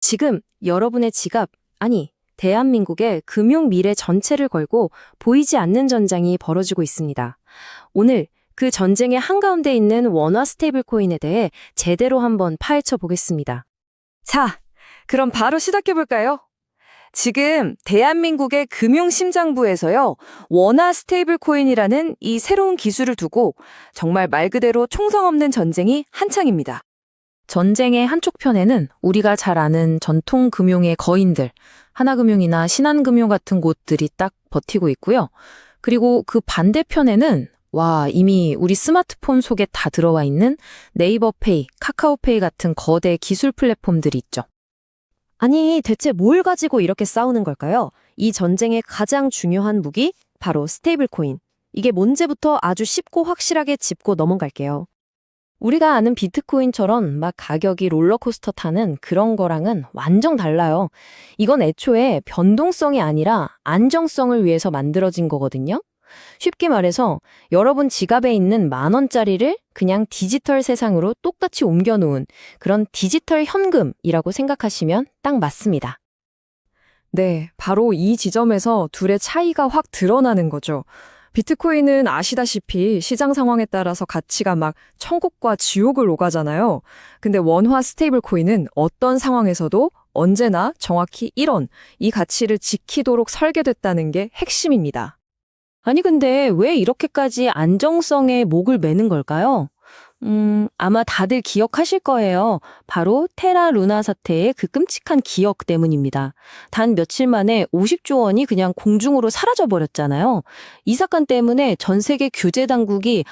지금 여러분의 지갑, 아니, 대한민국의 금융 미래 전체를 걸고 보이지 않는 전장이 벌어지고 있습니다. 오늘 그 전쟁의 한가운데 있는 원화 스테이블 코인에 대해 제대로 한번 파헤쳐 보겠습니다. 자, 그럼 바로 시작해볼까요? 지금 대한민국의 금융심장부에서요, 원화 스테이블 코인이라는 이 새로운 기술을 두고 정말 말 그대로 총성 없는 전쟁이 한창입니다. 전쟁의 한쪽 편에는 우리가 잘 아는 전통 금융의 거인들, 하나금융이나 신한금융 같은 곳들이 딱 버티고 있고요. 그리고 그 반대편에는 이미 우리 스마트폰 속에 다 들어와 있는 네이버페이, 카카오페이 같은 거대 기술 플랫폼들이 있죠. 아니, 대체 뭘 가지고 이렇게 싸우는 걸까요? 이 전쟁의 가장 중요한 무기, 바로 스테이블 코인. 이게 뭔지부터 아주 쉽고 확실하게 짚고 넘어갈게요. 우리가 아는 비트코인처럼 막 가격이 롤러코스터 타는 그런 거랑은 완전 달라요. 이건 애초에 변동성이 아니라 안정성을 위해서 만들어진 거거든요. 쉽게 말해서 여러분 지갑에 있는 10,000원짜리를 그냥 디지털 세상으로 똑같이 옮겨놓은 그런 디지털 현금이라고 생각하시면 딱 맞습니다. 네, 바로 이 지점에서 둘의 차이가 확 드러나는 거죠. 비트코인은 아시다시피 시장 상황에 따라서 가치가 막 천국과 지옥을 오가잖아요. 근데 원화 스테이블 코인은 어떤 상황에서도 언제나 정확히 1원, 이 가치를 지키도록 설계됐다는 게 핵심입니다. 아니 근데 왜 이렇게까지 안정성에 목을 매는 걸까요? 아마 다들 기억하실 거예요. 바로 테라 루나 사태의 그 끔찍한 기억 때문입니다. 단 며칠 만에 50조 원이 그냥 공중으로 사라져 버렸잖아요. 이 사건 때문에 전 세계 규제 당국이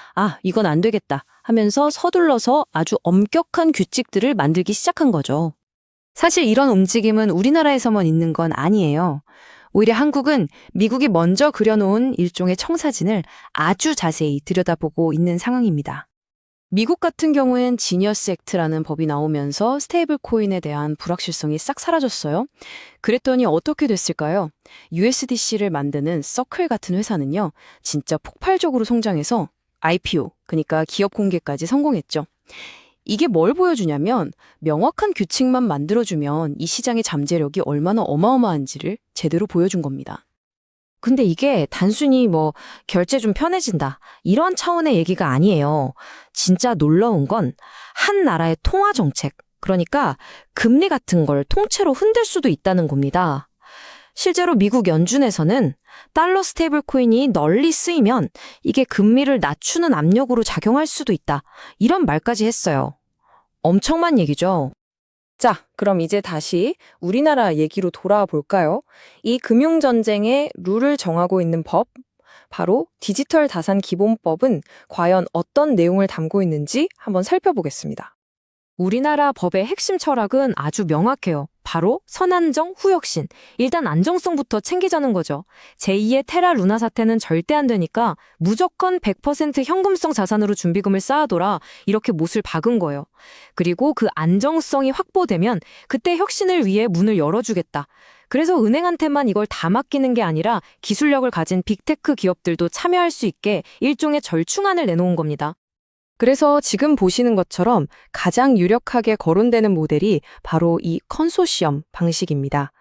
이건 안 되겠다 하면서 서둘러서 아주 엄격한 규칙들을 만들기 시작한 거죠. 사실 이런 움직임은 우리나라에서만 있는 건 아니에요. 오히려 한국은 미국이 먼저 그려놓은 일종의 청사진을 아주 자세히 들여다보고 있는 상황입니다. 미국 같은 경우엔 지니어스 액트라는 법이 나오면서 스테이블 코인에 대한 불확실성이 싹 사라졌어요. 그랬더니 어떻게 됐을까요? USDC를 만드는 서클 같은 회사는요, 진짜 폭발적으로 성장해서 IPO, 그러니까 기업 공개까지 성공했죠. 이게 뭘 보여주냐면 명확한 규칙만 만들어주면 이 시장의 잠재력이 얼마나 어마어마한지를 제대로 보여준 겁니다. 근데 이게 단순히 결제 좀 편해진다, 이런 차원의 얘기가 아니에요. 진짜 놀라운 건 한 나라의 통화 정책, 그러니까 금리 같은 걸 통째로 흔들 수도 있다는 겁니다. 실제로 미국 연준에서는 달러 스테이블 코인이 널리 쓰이면 이게 금리를 낮추는 압력으로 작용할 수도 있다, 이런 말까지 했어요. 엄청난 얘기죠. 자, 그럼 이제 다시 우리나라 얘기로 돌아와 볼까요? 이 금융전쟁의 룰을 정하고 있는 법, 바로 디지털 다산 기본법은 과연 어떤 내용을 담고 있는지 한번 살펴보겠습니다. 우리나라 법의 핵심 철학은 아주 명확해요. 바로 선안정 후혁신. 일단 안정성부터 챙기자는 거죠. 제2의 테라 루나 사태는 절대 안 되니까 무조건 100% 현금성 자산으로 준비금을 쌓아둬라, 이렇게 못을 박은 거예요. 그리고 그 안정성이 확보되면 그때 혁신을 위해 문을 열어주겠다. 그래서 은행한테만 이걸 다 맡기는 게 아니라 기술력을 가진 빅테크 기업들도 참여할 수 있게 일종의 절충안을 내놓은 겁니다. 그래서 지금 보시는 것처럼 가장 유력하게 거론되는 모델이 바로 이 컨소시엄 방식입니다.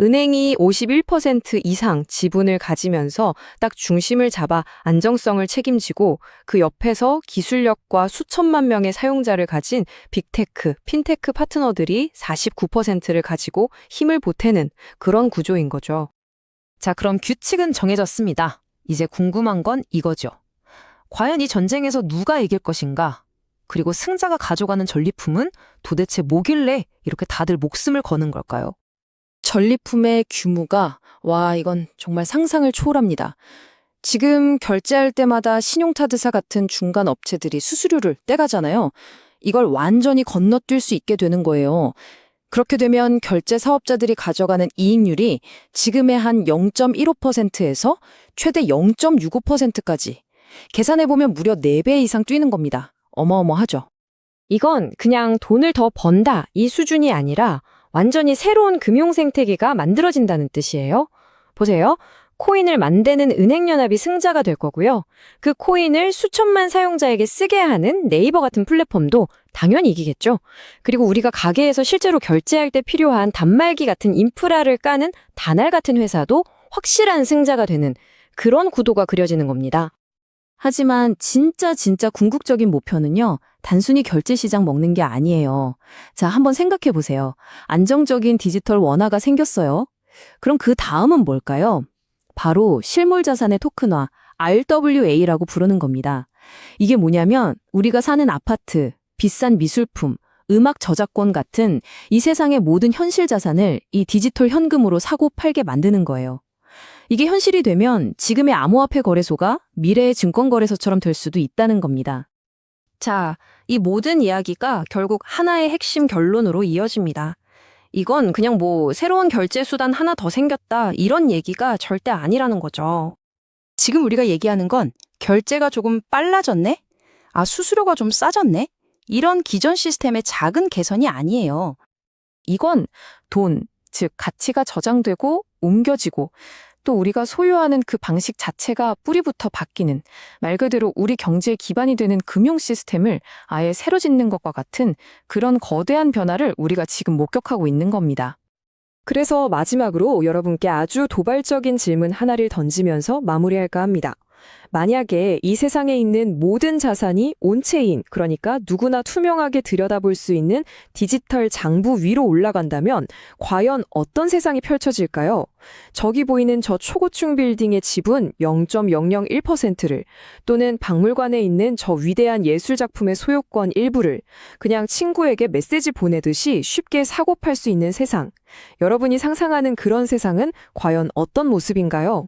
은행이 51% 이상 지분을 가지면서 딱 중심을 잡아 안정성을 책임지고 그 옆에서 기술력과 수천만 명의 사용자를 가진 빅테크, 핀테크 파트너들이 49%를 가지고 힘을 보태는 그런 구조인 거죠. 자, 그럼 규칙은 정해졌습니다. 이제 궁금한 건 이거죠. 과연 이 전쟁에서 누가 이길 것인가? 그리고 승자가 가져가는 전리품은 도대체 뭐길래 이렇게 다들 목숨을 거는 걸까요? 전리품의 규모가 이건 정말 상상을 초월합니다. 지금 결제할 때마다 신용카드사 같은 중간 업체들이 수수료를 떼가잖아요. 이걸 완전히 건너뛸 수 있게 되는 거예요. 그렇게 되면 결제 사업자들이 가져가는 이익률이 지금의 한 0.15%에서 최대 0.65%까지 계산해보면 무려 4배 이상 뛰는 겁니다. 어마어마하죠. 이건 그냥 돈을 더 번다, 이 수준이 아니라 완전히 새로운 금융 생태계가 만들어진다는 뜻이에요. 보세요. 코인을 만드는 은행연합이 승자가 될 거고요. 그 코인을 수천만 사용자에게 쓰게 하는 네이버 같은 플랫폼도 당연히 이기겠죠. 그리고 우리가 가게에서 실제로 결제할 때 필요한 단말기 같은 인프라를 까는 다날 같은 회사도 확실한 승자가 되는 그런 구도가 그려지는 겁니다. 하지만 진짜 궁극적인 목표는요, 단순히 결제 시장 먹는 게 아니에요. 자, 한번 생각해 보세요. 안정적인 디지털 원화가 생겼어요. 그럼 그 다음은 뭘까요? 바로 실물 자산의 토큰화, RWA라고 부르는 겁니다. 이게 뭐냐면 우리가 사는 아파트, 비싼 미술품, 음악 저작권 같은 이 세상의 모든 현실 자산을 이 디지털 현금으로 사고 팔게 만드는 거예요. 이게 현실이 되면 지금의 암호화폐 거래소가 미래의 증권거래소처럼 될 수도 있다는 겁니다. 자, 이 모든 이야기가 결국 하나의 핵심 결론으로 이어집니다. 이건 그냥 새로운 결제 수단 하나 더 생겼다 이런 얘기가 절대 아니라는 거죠. 지금 우리가 얘기하는 건 결제가 조금 빨라졌네? 수수료가 좀 싸졌네? 이런 기존 시스템의 작은 개선이 아니에요. 이건 돈, 즉 가치가 저장되고 옮겨지고 또 우리가 소유하는 그 방식 자체가 뿌리부터 바뀌는, 말 그대로 우리 경제의 기반이 되는 금융 시스템을 아예 새로 짓는 것과 같은 그런 거대한 변화를 우리가 지금 목격하고 있는 겁니다. 그래서 마지막으로 여러분께 아주 도발적인 질문 하나를 던지면서 마무리할까 합니다. 만약에 이 세상에 있는 모든 자산이 온체인, 그러니까 누구나 투명하게 들여다볼 수 있는 디지털 장부 위로 올라간다면 과연 어떤 세상이 펼쳐질까요? 저기 보이는 저 초고층 빌딩의 지분 0.001%를 또는 박물관에 있는 저 위대한 예술작품의 소유권 일부를 그냥 친구에게 메시지 보내듯이 쉽게 사고 팔 수 있는 세상. 여러분이 상상하는 그런 세상은 과연 어떤 모습인가요?